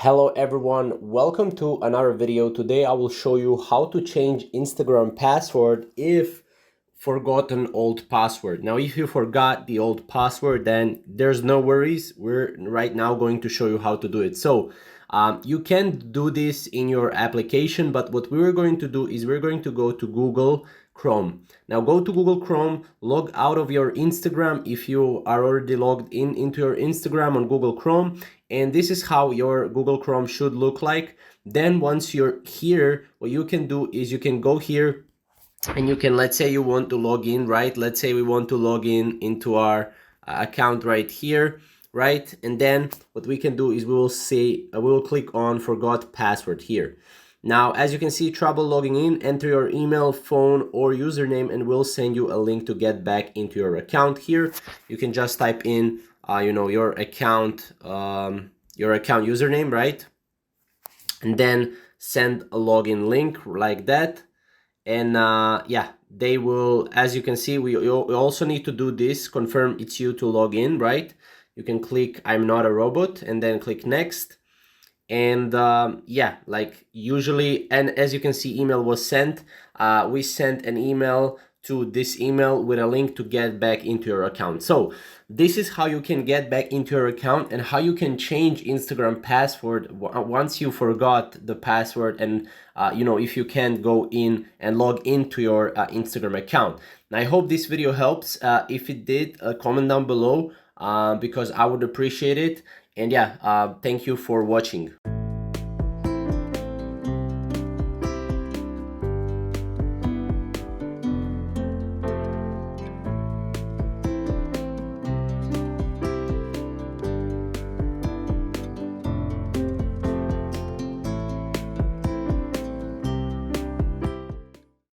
Hello everyone, welcome to another video. Today I will show you how to change Instagram password if forgotten old password. Now if you forgot the old password, then there's no worries. We're right now going to show you how to do it. So you can do this in your application, but what we're going to do is we're going to go to Google Chrome. Now go to Google Chrome, log out of your Instagram if you are already logged into your Instagram on Google Chrome, and this is how your Google Chrome should look like. Then once you're here, what you can do is you can go here and you can, let's say you want to log in, right? Let's say we want to log in into our account right here, right? And then what we can do is we will click on forgot password here. Now, as you can see, trouble logging in, enter your email, phone, or username, and we'll send you a link to get back into your account. Here, you can just type in, your account username, right? And then send a login link like that. And yeah, they will, as you can see, we also need to do this, confirm it's you to log in, right? You can click I'm not a robot and then click next. And yeah, like usually, and as you can see, email was sent. We sent an email to this email with a link to get back into your account. So this is how you can get back into your account and how you can change Instagram password once you forgot the password, and if you can't go in and log into your Instagram account. And I hope this video helps. If it did, comment down below because I would appreciate it. And yeah, thank you for watching.